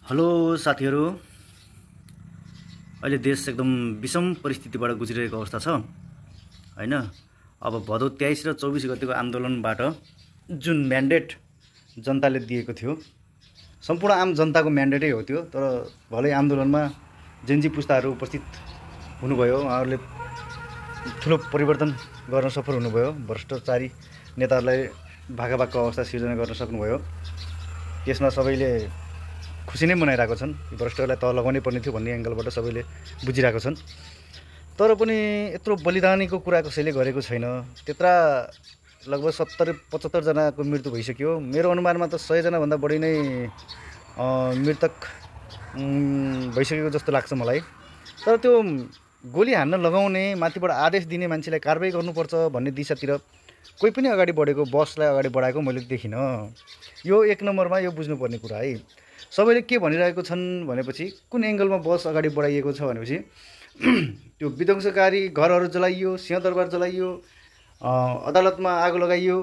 Hello साथीहरू। अहिले देश एकदम विषम परिस्थितिबाट गुज्रिरहेको अवस्था छ हैन। अब भदौ 23 र 24 गतेको आन्दोलनबाट जुन म्यान्डेट जनताले दिएको थियो, सम्पूर्ण आम जनताको म्यान्डेटै हो त्यो। तर भलै आन्दोलनमा जेनजी पुस्ताहरू उपस्थित हुनुभयो, उहाँहरूले ठुलो परिवर्तन गर्न सफल हुनुभयो। भ्रष्टाचारी नेताहरूलाई भागाभागको अवस्था सिर्जना गर्न सक्नुभयो। त्यसमा सबैले खुसी नै मनाइरहेको छन्। भ्रष्टहरूलाई तह लगाउनै पर्ने थियो भन्ने एङ्गलबाट सबैले बुझिरहेको छन्। तर पनि यत्रो बलिदानीको कुरा कसैले गरेको छैन। त्यत्रा लगभग 70-75 जनाको मृत्यु भइसक्यो। मेरो अनुमानमा त 100 जनाभन्दा बढी नै मृतक भइसकेको जस्तो लाग्छ मलाई। तर त्यो गोली हान्न लगाउने, माथिबाट आदेश दिने मान्छेलाई कारबाही गर्नुपर्छ भन्ने दिशातिर कोही पनि अगाडि बढेको, बसलाई अगाडि बढाएको मैले देखिनँ। यो एक नम्बरमा यो बुझ्नुपर्ने कुरा है। सबैले के भनिरहेको छन् भनेपछि, कुन एङ्गलमा बस अगाडि बढाइएको छ भनेपछि त्यो विध्वंसकारी घरहरू जलाइयो, सिंहदरबार जलाइयो, अदालतमा आगो लगाइयो,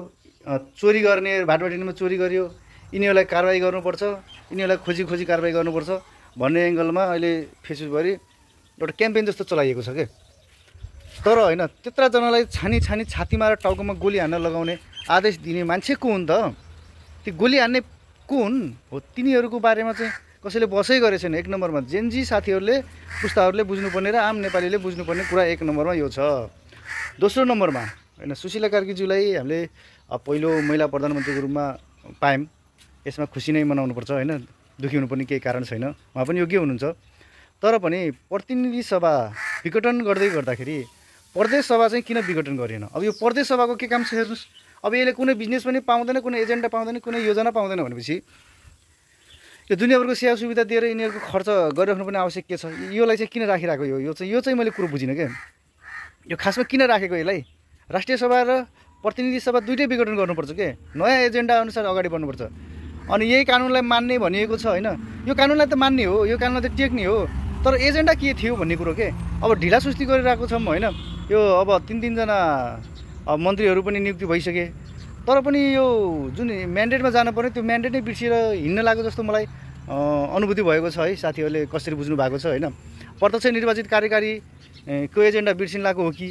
चोरी गर्ने भाटबाटीमा चोरी गरियो, यिनीहरूलाई कारबाही गर्नुपर्छ, यिनीहरूलाई खोजी खोजी कारबाही गर्नुपर्छ भन्ने एङ्गलमा अहिले फेसबुकभरि एउटा क्याम्पेन जस्तो चलाइएको छ के। तर होइन, त्यत्रजनालाई छानी छानी छातीमा र टाउकोमा गोली हान्न लगाउने आदेश दिने मान्छे को हुन् त? त्यो गोली हान्ने को हुन् हो? तिनीहरूको बारेमा चाहिँ कसैले बसै गरेछन्। एक नम्बरमा जेनजी साथीहरूले, पुस्ताहरूले बुझ्नुपर्ने र आम नेपालीले बुझ्नुपर्ने कुरा एक नम्बरमा यो छ। दोस्रो नम्बरमा होइन, सुशीला कार्कीज्यूलाई हामीले पहिलो महिला प्रधानमन्त्रीको रूपमा पायौँ, यसमा खुसी नै मनाउनुपर्छ होइन। दुःखी हुनुपर्ने केही कारण छैन, उहाँ पनि योग्य हुनुहुन्छ। तर पनि प्रतिनिधि सभा विघटन गर्दाखेरि प्रदेश सभा चाहिँ किन विघटन गरिएन? अब यो प्रदेश सभाको के काम छ हेर्नुहोस्। अब यसले कुनै बिजनेस पनि पाउँदैन, कुनै एजेन्डा पाउँदैन, कुनै योजना पाउँदैन भनेपछि यो दुनियाँभरको सेवा सुविधा दिएर यिनीहरूको खर्च गरिराख्नु पनि आवश्यक के छ? योलाई चाहिँ किन राखिरहेको? यो चाहिँ मैले कुरो बुझिनँ क्या। यो खासमा किन राखेको यसलाई? राष्ट्रिय सभा र प्रतिनिधि सभा दुइटै विघटन गर्नुपर्छ के? नयाँ एजेन्डा अनुसार अगाडि बढ्नुपर्छ। अनि यही कानुनलाई मान्ने भनिएको छ होइन। यो कानुनलाई त मान्ने हो, यो कानुनलाई त टेक्ने हो। तर एजेन्डा के थियो भन्ने कुरो के। अब ढिला सुस्ती गरिरहेको छौँ होइन। यो अब 3-3 जना मन्त्रीहरू पनि नियुक्ति भइसके। तर पनि यो जुन म्यान्डेटमा जानुपर्ने त्यो म्यान्डेट नै बिर्सिएर हिँड्न लाग्यो जस्तो मलाई अनुभूति भएको छ है। साथीहरूले कसरी बुझ्नु भएको छ होइन। प्रत्यक्ष निर्वाचित कार्यकारीको एजेन्डा बिर्सिन लागेको हो कि?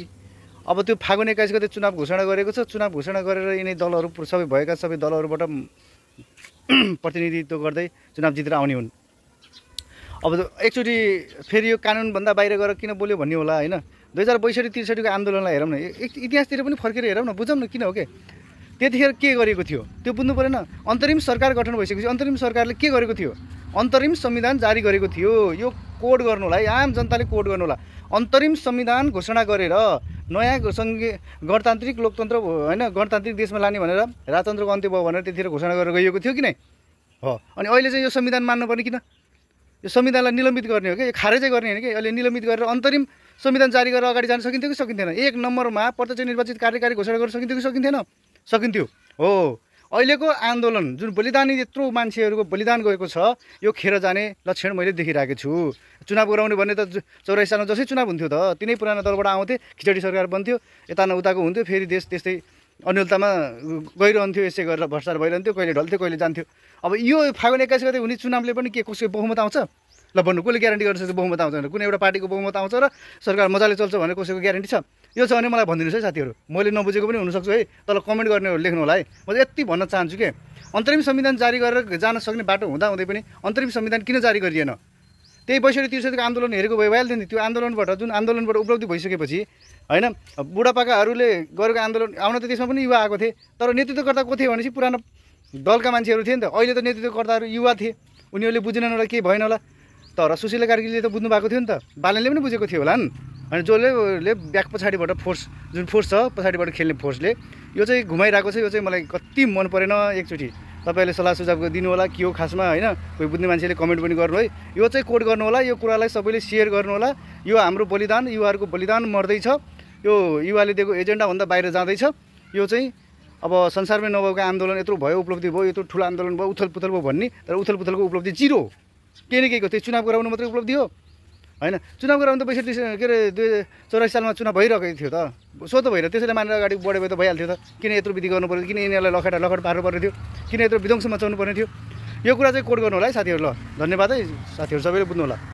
अब त्यो फागुन 21 गते चुनाव घोषणा गरेको छ। चुनाव घोषणा गरेर यिनै दलहरू, सबै भएका सबै दलहरूबाट प्रतिनिधित्व गर्दै चुनाव जितेर आउने हुन्। अब एकचोटि फेरि यो कानुनभन्दा बाहिर गएर किन बोल्यो भन्ने होला होइन। 2062-63 को आन्दोलनलाई हेरौँ न, इतिहासतिर पनि फर्केर हेरौँ न, बुझौँ न किन हो के। त्यतिखेर के गरेको थियो त्यो बुझ्नु परेन। अन्तरिम सरकार गठन भइसकेपछि अन्तरिम सरकारले के गरेको थियो? अन्तरिम संविधान जारी गरेको थियो। यो कोड गर्नु होला है, आम जनताले कोड गर्नु होला। अन्तरिम संविधान घोषणा गरेर नयाँ सङ्घीय गणतान्त्रिक लोकतन्त्र होइन, गणतान्त्रिक देशमा लाने भनेर, राजतन्त्रको अन्त्य भयो भनेर त्यतिखेर घोषणा गरेर गइएको थियो कि नै हो। अनि अहिले चाहिँ यो संविधान मान्नुपर्ने किन? यो संविधानलाई निलम्बित गर्ने हो कि, यो खारेजै गर्ने होइन कि। अहिले निलम्बित गरेर अन्तरिम संविधान जारी गरेर अगाडि जान सकिन्थ्यो कि सकिन्थेन? एक नम्बरमा प्रत्यक्ष निर्वाचित कार्यकारी घोषणा गर्न सकिन्थ्यो कि सकिन्थेन? सकिन्थ्यो हो। अहिलेको आन्दोलन जुन बलिदानी, यत्रो मान्छेहरूको बलिदान गएको छ, यो खेर जाने लक्षण मैले देखिरहेको छु। चुनाव गराउने भन्ने त 84 सालमा जसै चुनाव हुन्थ्यो त तिनै पुरानो दलबाट आउँथे, खिचडी सरकार बन्थ्यो, यता न उताको हुन्थ्यो, फेरि देश त्यस्तै अन्यलतामा गइरहन्थ्यो। यसै गरेर भ्रष्टाचार भइरहन्थ्यो, कहिले ढल्थ्यो कहिले जान्थ्यो। अब यो फागुन 21 गते हुने चुनावले पनि के कसैको बहुमत आउँछ? ल भन्नु, कसले ग्यारेन्टी गर्छ बहुमत आउँछ भनेर? कुनै एउटा पार्टीको बहुमत आउँछ र सरकार मजाले चल्छ भने कसैको ग्यारेन्टी छ? यो छ भने मलाई भनिदिनुहोस् है साथीहरू। मैले नबुझेको पनि हुनसक्छु है, तर कमेन्ट गर्नेहरू लेख्नु होला है। म यति भन्न चाहन्छु कि अन्तरिम संविधान जारी गरेर जान सक्ने बाटो हुँदाहुँदै पनि अन्तरिम संविधान किन जारी गरिएन? त्यही 62-63 को आन्दोलन हेरेको भए भइहाल्थ्यो नि। त्यो आन्दोलनबाट, जुन आन्दोलनबाट उपलब्धि भइसकेपछि होइन, बुढापाकाहरूले गरेको आन्दोलन, आउन त त्यसमा पनि युवा आएको थिए। तर नेतृत्वकर्ता को थिए भनेपछि पुरानो दलका मान्छेहरू थिए नि त। अहिले त नेतृत्वकर्ताहरू युवा थिए, उनीहरूले बुझेनन् होला, केही भएन होला। तर सुशीला कार्कीले त बुझ्नु भएको थियो नि त, बालनले पनि बुझेको थियो होला नि होइन। जसले ब्याक पछाडिबाट फोर्स, जुन फोर्स छ पछाडिबाट खेल्ने फोर्सले यो चाहिँ घुमाइरहेको छ। यो चाहिँ मलाई कति मन परेन। एकचोटि तपाईँले सल्लाह सुझाव दिनु होला के हो खासमा होइन। कोही बुझ्ने मान्छेले कमेन्ट पनि गर्नु है। यो चाहिँ कोड गर्नु होला, यो कुरालाई सबैले सेयर गर्नु होला। यो हाम्रो बलिदान, युवाहरूको बलिदान मर्दैछ। यो युवाले दिएको एजेन्डाभन्दा बाहिर जाँदैछ। यो चाहिँ अब संसारमै नभएको आन्दोलन यत्रो भयो, उपलब्धि भयो, यत्रो ठुलो आन्दोलन भयो, उथलपुथल भयो भन्ने, तर उथलपुथलको उपलब्धि जिरो। केही न केहीको त्यो चुनाव गराउनु मात्रै उपलब्धि हो होइन। चुनाव गराउनु त 62 के अरे 84 सालमा चुनाव भइरहेको थियो त, सो त भइरहेको, त्यसैले मानेर अगाडि बढ्यो भए त भइहाल्थ्यो त। किन यत्रो विधि गर्नु पऱ्यो? किन यिनीहरूलाई लखट पार्नु पर्ने थियो? किन यत्रो विध्वंस मचाउनु पर्ने थियो? यो कुरा चाहिँ कोड गर्नु होला है साथीहरू। ल धन्यवाद है साथीहरू, सबैले बुझ्नु होला।